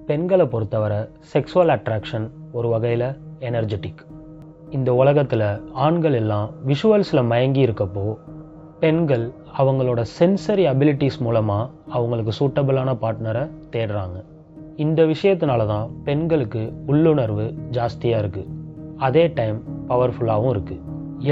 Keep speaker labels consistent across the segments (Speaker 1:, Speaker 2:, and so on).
Speaker 1: பெண்களை பொறுத்தவரை sexual attraction ஒரு வகையில் எனர்ஜெட்டிக். இந்த உலகத்தில் ஆண்கள் எல்லாம் விஷுவல்ஸில் மயங்கி இருக்கப்போ பெண்கள் அவங்களோட சென்சரி அபிலிட்டிஸ் மூலமாக அவங்களுக்கு சூட்டபிளான பார்ட்னரை தேடுறாங்க. இந்த விஷயத்தினால தான் பெண்களுக்கு உள்ளுணர்வு ஜாஸ்தியாக இருக்குது, அதே டைம் பவர்ஃபுல்லாகவும் இருக்குது.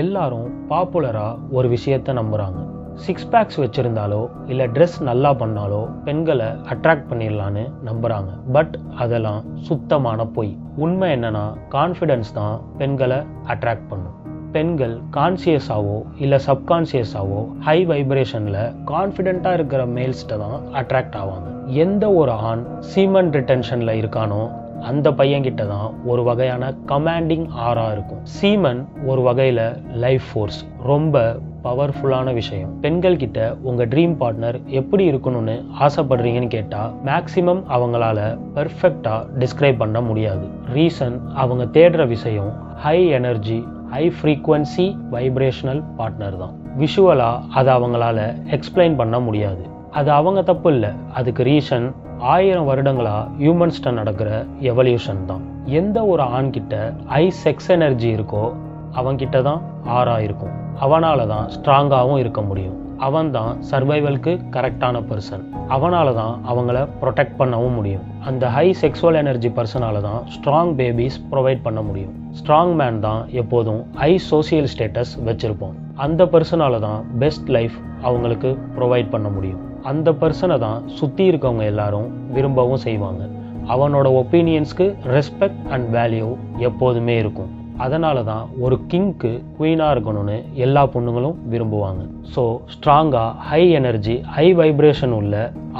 Speaker 1: எல்லாரும் பாப்புலராக ஒரு விஷயத்தை நம்புகிறாங்க. 6 பேக்ஸ் வச்சுருந்தாலோ இல்லை ட்ரெஸ் நல்லா பண்ணாலோ பெண்களை அட்ராக்ட் பண்ணிடலான்னு நம்புகிறாங்க. பட் அதெல்லாம் சுத்தமான பொய். உண்மை என்னன்னா, கான்ஃபிடென்ஸ் தான் பெண்களை அட்ராக்ட் பண்ணும். பெண்கள் கான்சியஸாவோ இல்லை சப்கான்சியஸாவோ ஹை வைப்ரேஷனில் கான்ஃபிடென்ட்டாக இருக்கிற மேல்ஸ்கிட்ட தான் அட்ராக்ட் ஆவாங்க. எந்த ஒரு ஆண் சீமன் ரிட்டென்ஷனில் இருக்கானோ அந்த பையன்கிட்ட தான் ஒரு வகையான கமாண்டிங் ஆரா இருக்கும். சீமன் ஒரு வகையில் லைஃப் ஃபோர்ஸ், ரொம்ப பவர்ஃபுல்லான விஷயம். பெண்கள் கிட்ட உங்க ட்ரீம் பார்ட்னர் எப்படி இருக்கணும்னு ஆசைப்படுறீங்கன்னு கேட்டா மேக்சிமம் அவங்களால பெர்ஃபெக்டா டிஸ்கிரைப் பண்ண முடியாது. ரீசன், அவங்க தேடுற விஷயம் high energy, high frequency vibrational partner தான். விஷுவலா அதை அவங்களால எக்ஸ்பிளைன் பண்ண முடியாது. அது அவங்க தப்பு இல்லை, அதுக்கு ரீசன் 1000 வருடங்களா ஹியூமன்ஸ்ட நடக்கிற எவல்யூஷன் தான். எந்த ஒரு ஆண்கிட்ட ஹை செக்ஸ் எனர்ஜி இருக்கோ அவன்கிட்ட தான் ஆரா இருக்கும். அவனால தான் ஸ்ட்ராங்காகவும் இருக்க முடியும். அவன் தான் சர்வைவலுக்கு கரெக்டான பர்சன். அவனால தான் அவங்கள ப்ரொடெக்ட் பண்ணவும் முடியும். அந்த ஹை செக்ஸுவல் எனர்ஜி பர்சனால தான் ஸ்ட்ராங் பேபிஸ் ப்ரொவைட் பண்ண முடியும். ஸ்ட்ராங் மேன் தான் எப்போதும் ஹை சோசியல் ஸ்டேட்டஸ் வச்சிருப்போம். அந்த பர்சனால தான் பெஸ்ட் லைஃப் அவங்களுக்கு ப்ரொவைட் பண்ண முடியும். அந்த பர்சனை தான் சுற்றி இருக்கவங்க எல்லாரும் விரும்பவும் செய்வாங்க. அவனோட ஒப்பீனியன்ஸ்க்கு ரெஸ்பெக்ட் அண்ட் வேல்யூ எப்போதுமே இருக்கும். அதனால தான் ஒரு கிங்க்கு குவீனாக இருக்கணும்னு எல்லா பொண்ணுங்களும் விரும்புவாங்க. ஸோ ஸ்ட்ராங்காக ஹை எனர்ஜி, ஹை வைப்ரேஷன் உள்ள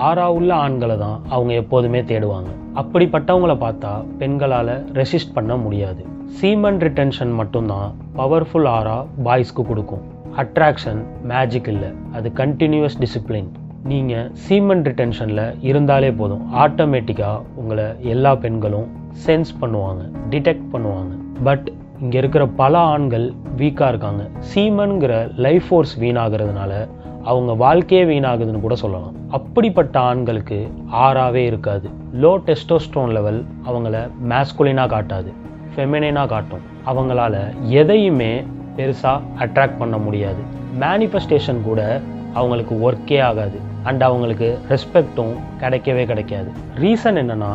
Speaker 1: ஆரா உள்ள ஆண்களை தான் அவங்க எப்போதுமே தேடுவாங்க. அப்படிப்பட்டவங்கள பார்த்தா பெண்களால் ரெசிஸ்ட் பண்ண முடியாது. சீமன் ரிட்டென்ஷன் மட்டும்தான் பவர்ஃபுல் ஆரா பாய்ஸ்க்கு கொடுக்கும். அட்ராக்ஷன் மேஜிக் இல்லை, அது கண்டினியூஸ் டிசிப்ளின். நீங்கள் சீமன் ரிட்டென்ஷனில் இருந்தாலே போதும், ஆட்டோமேட்டிக்காக உங்களை எல்லா பெண்களும் சென்ஸ் பண்ணுவாங்க, டிடெக்ட் பண்ணுவாங்க. பட் இங்கே இருக்கிற பல ஆண்கள் வீக்காக இருக்காங்க. சீமன்கிற லைஃப் ஃபோர்ஸ் வீணாகிறதுனால அவங்க வாழ்க்கையே வீணாகுதுன்னு கூட சொல்லலாம். அப்படிப்பட்ட ஆண்களுக்கு ஆறாவே இருக்காது. லோ டெஸ்டோஸ்டரோன் லெவல் அவங்கள மேஸ்குலினாக காட்டாது, ஃபெமினைனாக காட்டும். அவங்களால எதையுமே பெருசாக அட்ராக்ட் பண்ண முடியாது. மேனிஃபெஸ்டேஷன் கூட அவங்களுக்கு ஒர்க்கே ஆகாது. அண்ட் அவங்களுக்கு ரெஸ்பெக்டும் கிடைக்காது. ரீசன் என்னன்னா,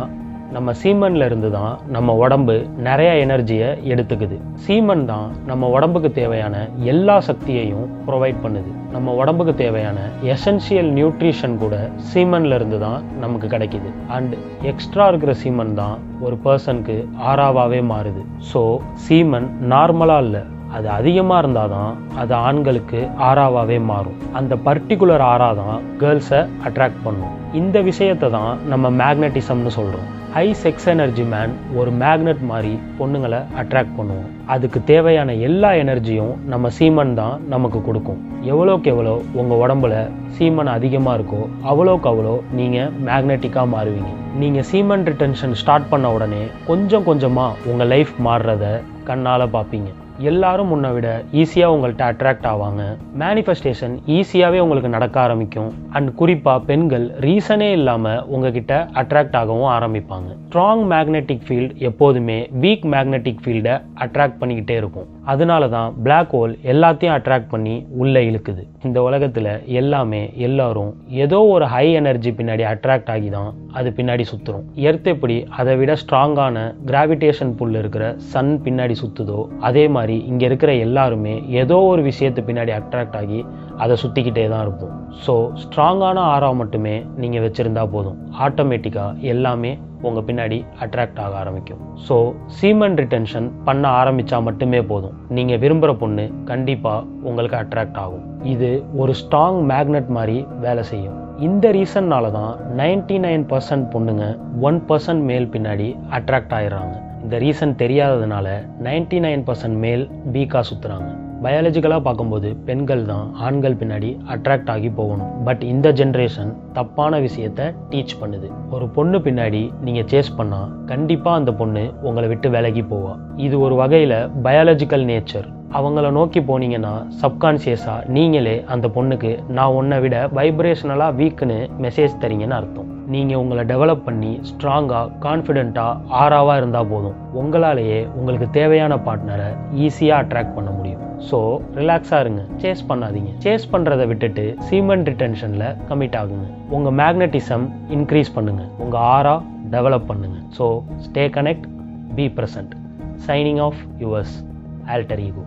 Speaker 1: நம்ம சீமன்ல இருந்து தான் நம்ம உடம்பு நிறைய எனர்ஜியை எடுத்துக்குது. சீமன் தான் நம்ம உடம்புக்கு தேவையான எல்லா சக்தியையும் ப்ரொவைட் பண்ணுது. நம்ம உடம்புக்கு தேவையான எசென்ஷியல் நியூட்ரிஷன் கூட சீமன்ல இருந்து தான் நமக்கு கிடைக்குது. அண்ட் எக்ஸ்ட்ரா இருக்கிற சீமன் தான் ஒரு பர்சனுக்கு ஆறாவாவே மாறுது. ஸோ சீமன் நார்மலாக இல்லை, அது அதிகமாக இருந்தால் தான் அது ஆண்களுக்கு ஆறாவாவே மாறும். அந்த பர்டிகுலர் ஆறா தான் கேர்ள்ஸை அட்ராக்ட் பண்ணும். இந்த விஷயத்தை தான் நம்ம மேக்னட்டிசம்னு சொல்கிறோம். ஹை செக்ஸ் எனர்ஜி மேன் ஒரு மேக்னெட் மாதிரி பொண்ணுங்களை அட்ராக்ட் பண்ணுவோம். அதுக்கு தேவையான எல்லா எனர்ஜியும் நம்ம சீமன் தான் நமக்கு கொடுக்கும். எவ்வளோக்கு எவ்வளோ உங்கள் உடம்புல சீமன் அதிகமாக இருக்கோ அவ்வளோக்கு அவ்வளோ நீங்கள் மேக்னெட்டிக்காக மாறுவீங்க. நீங்கள் சீமன் ரிட்டென்ஷன் ஸ்டார்ட் பண்ண உடனே கொஞ்சம் கொஞ்சமாக உங்கள் லைஃப் மாறுறத கண்ணால் பார்ப்பீங்க. எல்லாரும் முன்னை விட ஈஸியாக உங்கள்கிட்ட அட்ராக்ட் ஆவாங்க. மேனிஃபெஸ்டேஷன் ஈஸியாகவே உங்களுக்கு நடக்க ஆரம்பிக்கும். அண்ட் குறிப்பாக பெண்கள் ரீசனே இல்லாமல் உங்ககிட்ட அட்ராக்ட் ஆகவும் ஆரம்பிப்பாங்க. ஸ்ட்ராங் மேக்னெட்டிக் ஃபீல்டு எப்போதுமே வீக் மேக்னெட்டிக் ஃபீல்டை அட்ராக்ட் பண்ணிக்கிட்டே இருக்கும். அதனால தான் பிளாக் ஹோல் எல்லாத்தையும் அட்ராக்ட் பண்ணி உள்ளே இழுக்குது. இந்த உலகத்தில் எல்லாரும் ஏதோ ஒரு ஹை எனர்ஜி பின்னாடி அட்ராக்ட் ஆகி தான் அது பின்னாடி சுற்றுறோம். எர்த் எப்படி அதை விட ஸ்ட்ராங்கான கிராவிடேஷன் புல் இருக்கிற சன் பின்னாடி சுற்றுதோ அதே மாதிரி இங்கே இருக்கிற எல்லாருமே ஏதோ ஒரு விஷயத்து பின்னாடி அட்ராக்ட் ஆகி அதை சுற்றிக்கிட்டே தான் இருப்போம். ஸோ ஸ்ட்ராங்கான ஆரா மட்டுமே நீங்கள் வச்சுருந்தா போதும், ஆட்டோமேட்டிக்காக எல்லாமே உங்கள் பின்னாடி அட்ராக்ட் ஆக ஆரம்பிக்கும். ஸோ சீமன் ரிட்டென்ஷன் பண்ண ஆரம்பித்தா மட்டுமே போதும், நீங்கள் விரும்புகிற பொண்ணு கண்டிப்பாக உங்களுக்கு அட்ராக்ட் ஆகும். இது ஒரு ஸ்ட்ராங் மேக்னெட் மாதிரி வேலை செய்யும். இந்த ரீசன்னால தான் 99% பொண்ணுங்க 1% மேல் பின்னாடி அட்ராக்ட் ஆயிடுறாங்க. இந்த ரீசன் தெரியாததுனால 99% மேல் வீக்காக சுற்றுறாங்க. பயாலஜிக்கலாக பார்க்கும்போது பெண்கள் தான் ஆண்கள் பின்னாடி அட்ராக்ட் ஆகி போகணும். பட் இந்த ஜென்ரேஷன் தப்பான விஷயத்தை டீச் பண்ணுது. ஒரு பொண்ணு பின்னாடி நீங்கள் சேஸ் பண்ணால் கண்டிப்பாக அந்த பொண்ணு உங்களை விட்டு விலகி போவா. இது ஒரு வகையில் பயாலஜிக்கல் நேச்சர். அவங்கள நோக்கி போனீங்கன்னா சப்கான்சியஸாக நீங்களே அந்த பொண்ணுக்கு நான் உன்னை விட வைப்ரேஷனலாக வீக்குன்னு மெசேஜ் தரீங்கன்னு அர்த்தம். நீங்கள் உங்களை டெவலப் பண்ணி ஸ்ட்ராங்காக கான்ஃபிடென்ட்டாக ஆறாவாக இருந்தால் போதும். உங்களாலேயே உங்களுக்கு தேவையான பார்ட்னரை ஈஸியாக அட்ராக்ட் பண்ண முடியும். ஸோ ரிலாக்ஸாக இருங்க, சேஸ் பண்ணாதீங்க. சேஸ் பண்ணுறதை விட்டுட்டு சீமெண்ட் ரிட்டென்ஷனில் கமிட் ஆகுங்க. உங்கள் மேக்னட்டிசம் இன்க்ரீஸ் பண்ணுங்கள், உங்கள் ஆரா டெவலப் பண்ணுங்கள். So stay connect, be present. Signing off yours alter ego.